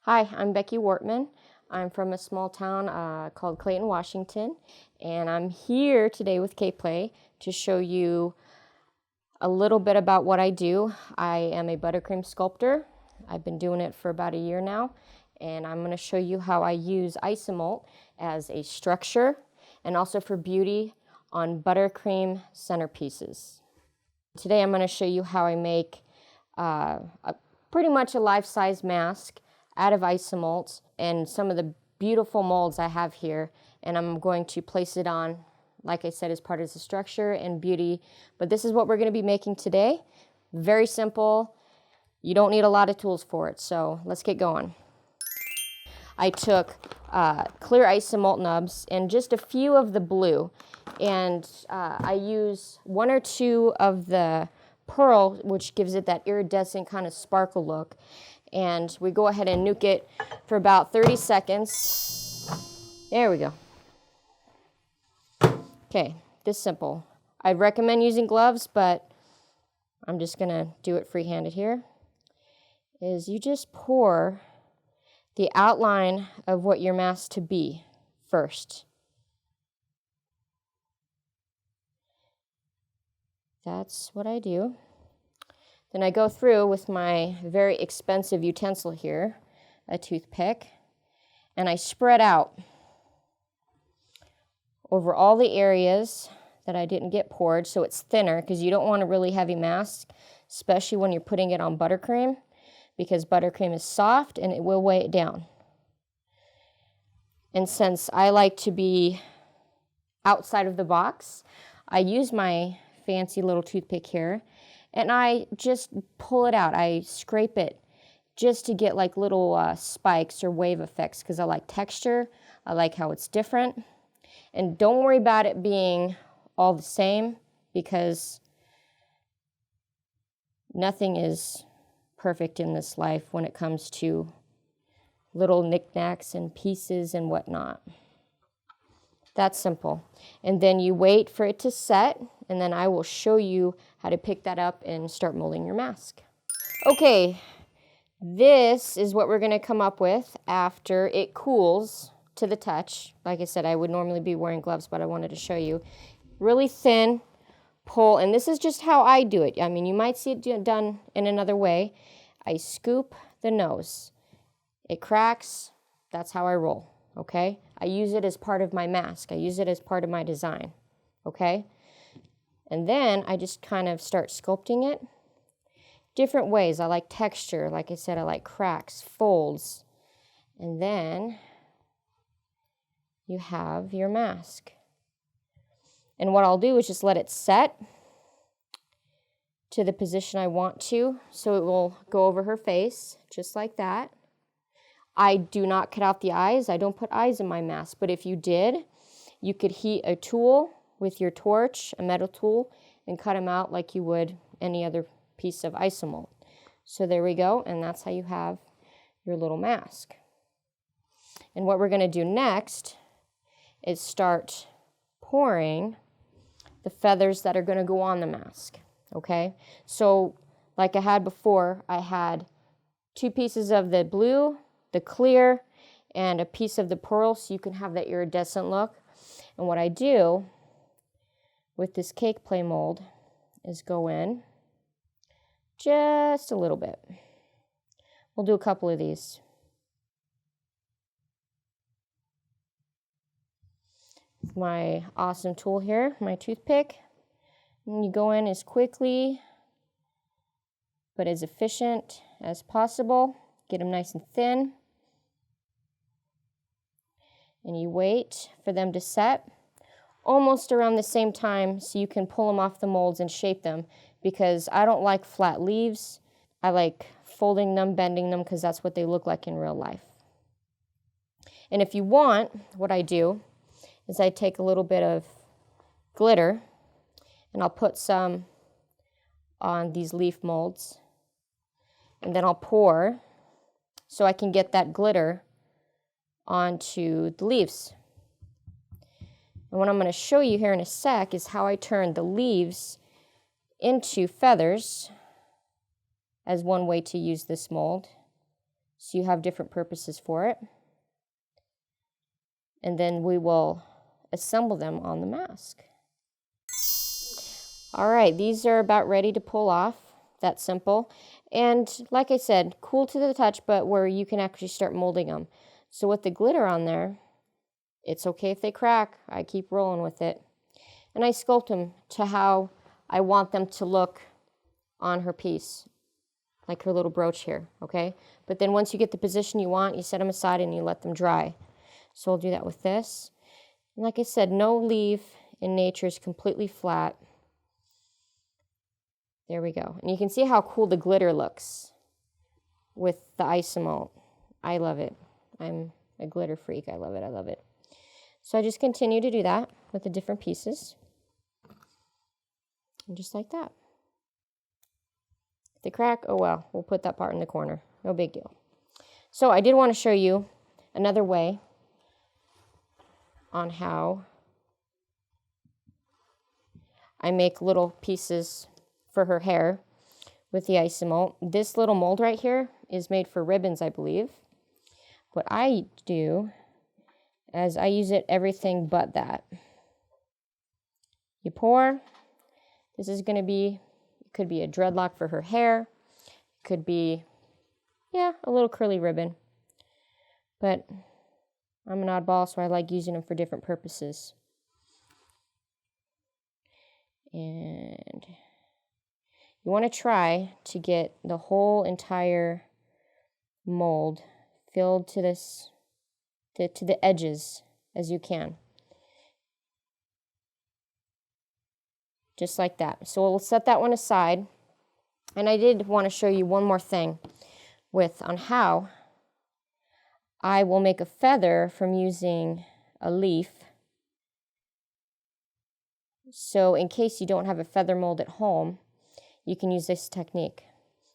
Hi, I'm Becky Wortman. I'm from a small town called Clayton, Washington, and I'm here today with CakePlay to show you a little bit about what I do. I am a buttercream sculptor. I've been doing it for about a year now, and I'm going to show you how I use Isomalt as a structure and also for beauty on buttercream centerpieces. Today I'm going to show you how I make pretty much a life-size mask out of Isomalt and some of the beautiful molds I have here, and I'm going to place it on, like I said, as part of the structure and beauty. But this is what we're going to be making today. Very simple. You don't need a lot of tools for it, so let's get going. I took clear Isomalt nubs and just a few of the blue, and I use 1 or 2 of the pearl, which gives it that iridescent kind of sparkle look. And we go ahead and nuke it for about 30 seconds. There we go. Okay, this simple. I'd recommend using gloves, but I'm just gonna do it free-handed here. Is you just pour the outline of what your mask to be first. That's what I do. Then I go through with my very expensive utensil here, a toothpick, and I spread out over all the areas that I didn't get poured so it's thinner, because you don't want a really heavy mask, especially when you're putting it on buttercream, because buttercream is soft and it will weigh it down. And since I like to be outside of the box, I use my fancy little toothpick here, and I just pull it out. I scrape it just to get like little spikes or wave effects, because I like texture. I like how it's different. And don't worry about it being all the same, because nothing is perfect in this life when it comes to little knickknacks and pieces and whatnot. That's simple. And then you wait for it to set, and then I will show you how to pick that up and start molding your mask. Okay, this is what we're going to come up with after it cools to the touch. Like I said, I would normally be wearing gloves, but I wanted to show you. Really thin pull, and this is just how I do it. I mean, you might see it done in another way. I scoop the nose. It cracks. That's how I roll, okay? I use it as part of my mask. I use it as part of my design, okay? And then I just kind of start sculpting it different ways. I like texture. Like I said, I like cracks, folds. And then you have your mask. And what I'll do is just let it set to the position I want to, so it will go over her face, just like that. I do not cut out the eyes. I don't put eyes in my mask, but if you did, you could heat a tool with your torch, a metal tool, and cut them out like you would any other piece of Isomalt. So there we go, and that's how you have your little mask. And what we're going to do next is start pouring the feathers that are going to go on the mask, okay? So like I had before, I had 2 pieces of the blue, the clear, and a piece of the pearl, so you can have that iridescent look. And what I do with this CakePlay mold is go in just a little bit. We'll do a couple of these. With my awesome tool here, my toothpick, and you go in as quickly but as efficient as possible. Get them nice and thin. And you wait for them to set almost around the same time so you can pull them off the molds and shape them, because I don't like flat leaves. I like folding them, bending them, because that's what they look like in real life. And if you want, what I do is I take a little bit of glitter and I'll put some on these leaf molds, and then I'll pour so I can get that glitter onto the leaves. And what I'm going to show you here in a sec is how I turn the leaves into feathers as one way to use this mold. so you have different purposes for it. And then we will assemble them on the mask. All right, these are about ready to pull off. That's simple. And like I said, cool to the touch, but where you can actually start molding them. So with the glitter on there, it's okay if they crack. I keep rolling with it. And I sculpt them to how I want them to look on her piece, like her little brooch here, okay? But then once you get the position you want, you set them aside and you let them dry. So I'll do that with this. And like I said, no leaf in nature is completely flat. There we go. And you can see how cool the glitter looks with the Isomalt. I love it. I'm a glitter freak. I love it. I love it. So I just continue to do that with the different pieces. And just like that. If they crack, oh well, we'll put that part in the corner. No big deal. So I did want to show you another way on how I make little pieces for her hair with the Isomalt. This little mold right here is made for ribbons, I believe. What I do is I use it everything but that. You pour. This is going to be, it could be a dreadlock for her hair. It could be, yeah, a little curly ribbon. But I'm an oddball, so I like using them for different purposes. And you want to try to get the whole entire mold filled to this, to the edges as you can. Just like that. So we'll set that one aside. And I did want to show you one more thing on how I will make a feather from using a leaf. So in case you don't have a feather mold at home, you can use this technique,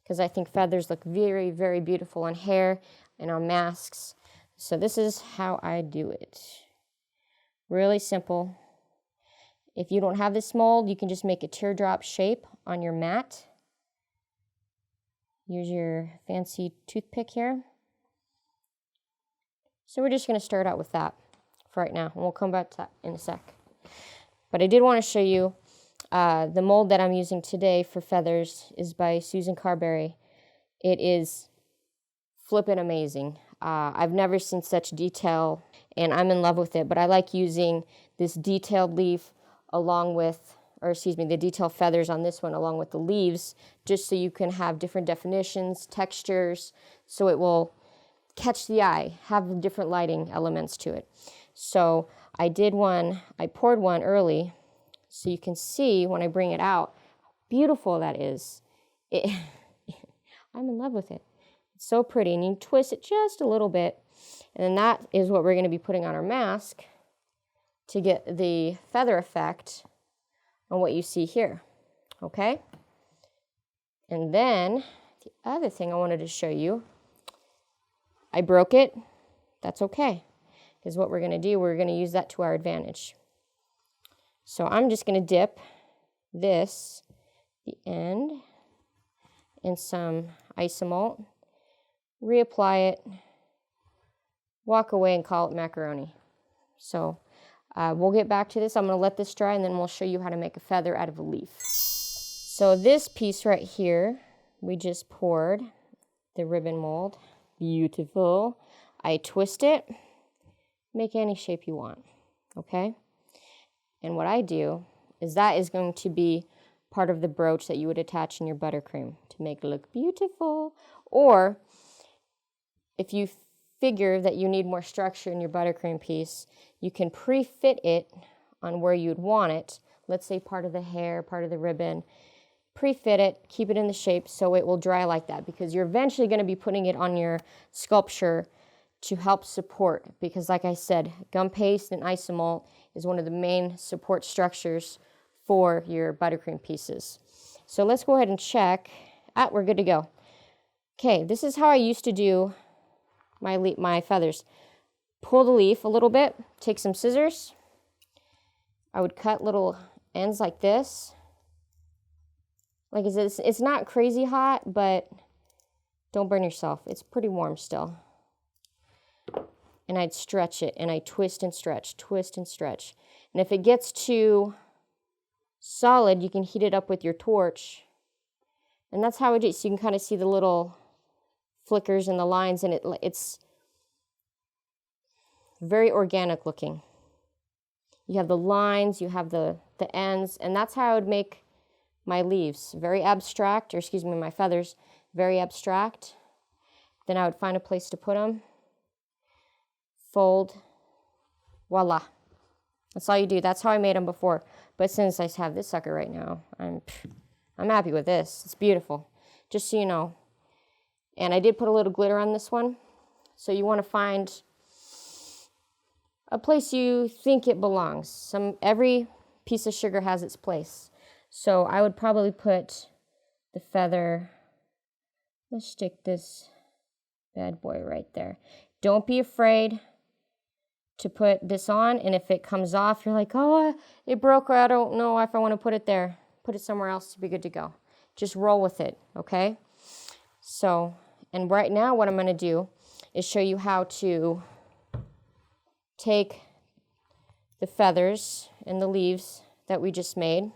because I think feathers look very, very beautiful on hair and on masks. So this is how I do it. Really simple. If you don't have this mold, you can just make a teardrop shape on your mat. Use your fancy toothpick here. So we're just going to start out with that for right now, and we'll come back to that in a sec. But I did want to show you the mold that I'm using today for feathers is by Susan Carberry. It is flippin' amazing. I've never seen such detail, and I'm in love with it. But I like using this detailed leaf along with, the detailed feathers on this one along with the leaves, just so you can have different definitions, textures, so it will catch the eye, have different lighting elements to it. So I poured one early, so you can see when I bring it out how beautiful that is. I'm in love with it. It's so pretty, and you twist it just a little bit, and then that is what we're going to be putting on our mask to get the feather effect on what you see here, okay? And then the other thing I wanted to show you, I broke it. That's okay, because what we're going to do, we're going to use that to our advantage. So I'm just going to dip the end, in some Isomalt, reapply it, walk away and call it macaroni. So we'll get back to this. I'm going to let this dry, and then we'll show you how to make a feather out of a leaf. So this piece right here, we just poured the ribbon mold. Beautiful. I twist it, make any shape you want, okay? And what I do is that is going to be part of the brooch that you would attach in your buttercream to make it look beautiful. Or if you figure that you need more structure in your buttercream piece, you can pre-fit it on where you'd want it. Let's say part of the hair, part of the ribbon. Pre-fit it, keep it in the shape so it will dry like that, because you're eventually going to be putting it on your sculpture to help support, because like I said, gum paste and Isomalt is one of the main support structures for your buttercream pieces. So let's go ahead and check. We're good to go. Okay, this is how I used to do my feathers. Pull the leaf a little bit, take some scissors. I would cut little ends like this. Like I said, it's not crazy hot, but Don't burn yourself. It's pretty warm still. And I'd stretch it, and I twist and stretch, twist and stretch. And if it gets too solid, you can heat it up with your torch. And that's how it is. So you can kind of see the little flickers and the lines, and it's very organic looking. You have the lines, you have the ends, and that's how I would make my leaves. Very abstract, or excuse me, my feathers, very abstract. Then I would find a place to put them, fold, voila. That's all you do. That's how I made them before. But since I have this sucker right now, I'm happy with this. It's beautiful, just so you know. And I did put a little glitter on this one. So you want to find a place you think it belongs. Every piece of sugar has its place. So I would probably put the feather, let's stick this bad boy right there. Don't be afraid to put this on, and if it comes off, you're like, oh, it broke, or I don't know if I want to put it there. Put it somewhere else to be good to go. Just roll with it, okay? So, and right now what I'm going to do is show you how to take the feathers and the leaves that we just made,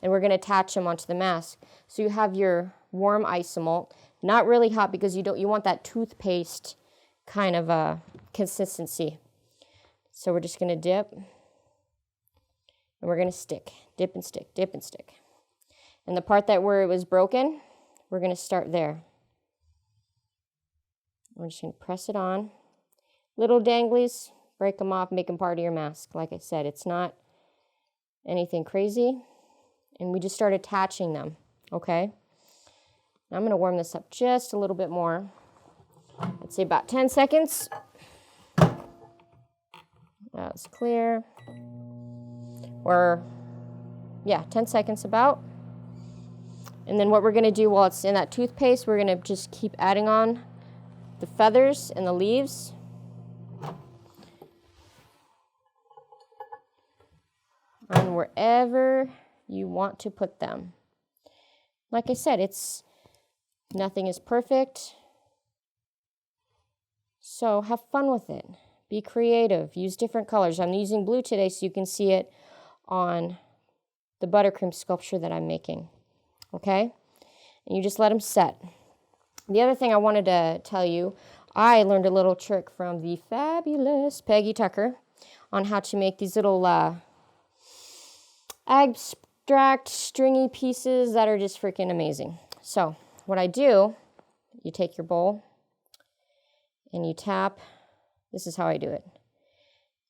and we're going to attach them onto the mask. So you have your warm isomalt, not really hot because you want that toothpaste kind of a consistency. So we're just going to dip, and we're going to stick, dip and stick, dip and stick. And the part where it was broken, we're going to start there. We're just going to press it on. Little danglies, break them off, make them part of your mask. Like I said, it's not anything crazy. And we just start attaching them, okay? Now I'm going to warm this up just a little bit more. Let's say about 10 seconds. That's clear. Or, yeah, 10 seconds about. And then what we're going to do while it's in that toothpaste, we're going to just keep adding on the feathers and the leaves. On wherever you want to put them. Like I said, nothing is perfect. So have fun with it. Be creative. Use different colors. I'm using blue today so you can see it on the buttercream sculpture that I'm making. Okay? And you just let them set. The other thing I wanted to tell you, I learned a little trick from the fabulous Peggy Tucker on how to make these little abstract stringy pieces that are just freaking amazing. So what I do, you take your bowl and you tap. This is how I do it.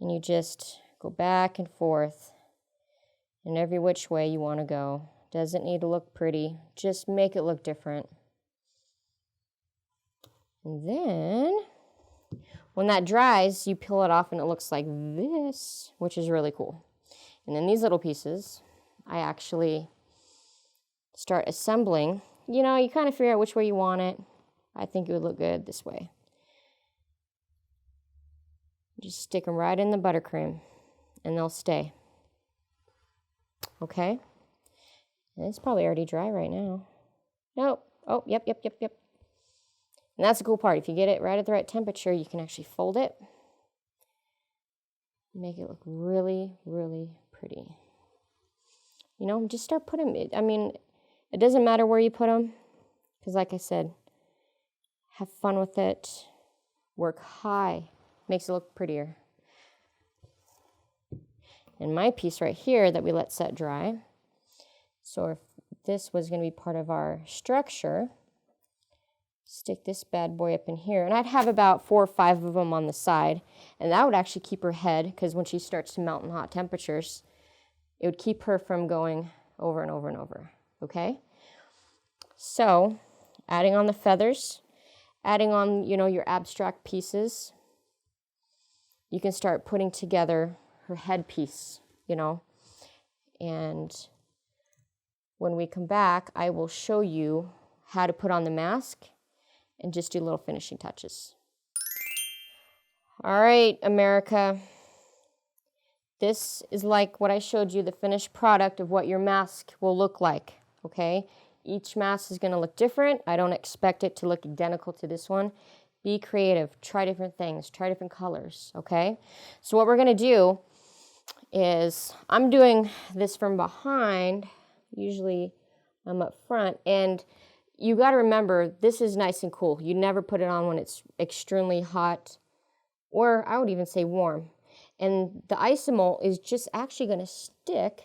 And you just go back and forth in every which way you want to go. Doesn't need to look pretty. Just make it look different. And then when that dries, you peel it off and it looks like this, which is really cool. And then these little pieces, I actually start assembling. You know, you kind of figure out which way you want it. I think it would look good this way. Just stick them right in the buttercream, and they'll stay. Okay? And it's probably already dry right now. Nope. Oh, yep. And that's the cool part. If you get it right at the right temperature, you can actually fold it. Make it look really, really pretty. You know, just start putting it. I mean, it doesn't matter where you put them, because like I said, have fun with it. Work high. Makes it look prettier. And my piece right here that we let set dry. So if this was going to be part of our structure, stick this bad boy up in here. And I'd have about 4 or 5 of them on the side. And that would actually keep her head, because when she starts to melt in hot temperatures, it would keep her from going over and over and over. Okay? So, adding on the feathers, adding on, you know, your abstract pieces, you can start putting together her headpiece, you know. And when we come back, I will show you how to put on the mask and just do little finishing touches. All right, America. This is like what I showed you, the finished product of what your mask will look like, okay? Each mask is going to look different. I don't expect it to look identical to this one. Be creative. Try different things. Try different colors, okay? So what we're going to do is, I'm doing this from behind. Usually I'm up front. And you got to remember, this is nice and cool. You never put it on when it's extremely hot, or I would even say warm. And the Isomalt is just actually going to stick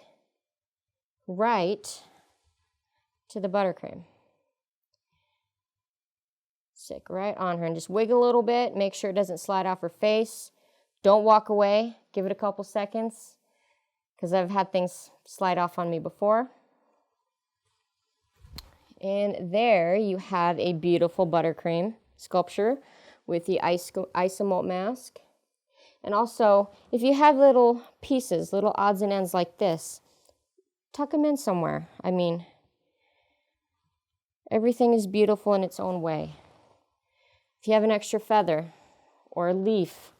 right to the buttercream. Stick right on her and just wiggle a little bit. Make sure it doesn't slide off her face. Don't walk away. Give it a couple seconds, because I've had things slide off on me before. And there you have a beautiful buttercream sculpture with the Isomalt mask. And also, if you have little pieces, little odds and ends like this, tuck them in somewhere. I mean, everything is beautiful in its own way. If you have an extra feather or a leaf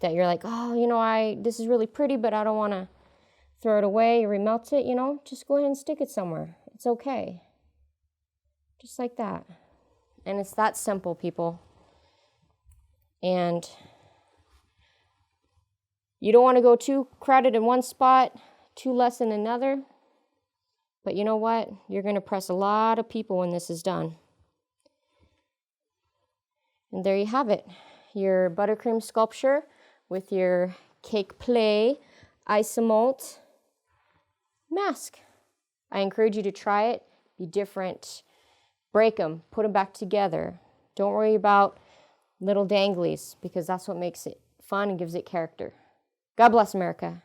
that you're like, oh, you know, this is really pretty, but I don't want to throw it away or remelt it, you know, just go ahead and stick it somewhere. It's okay. Just like that. And it's that simple, people. And you don't want to go too crowded in one spot, too less in another. But you know what? You're going to press a lot of people when this is done. And there you have it. Your buttercream sculpture with your CakePlay Isomalt mask. I encourage you to try it. Be different. Break them. Put them back together. Don't worry about little danglies, because that's what makes it fun and gives it character. God bless America.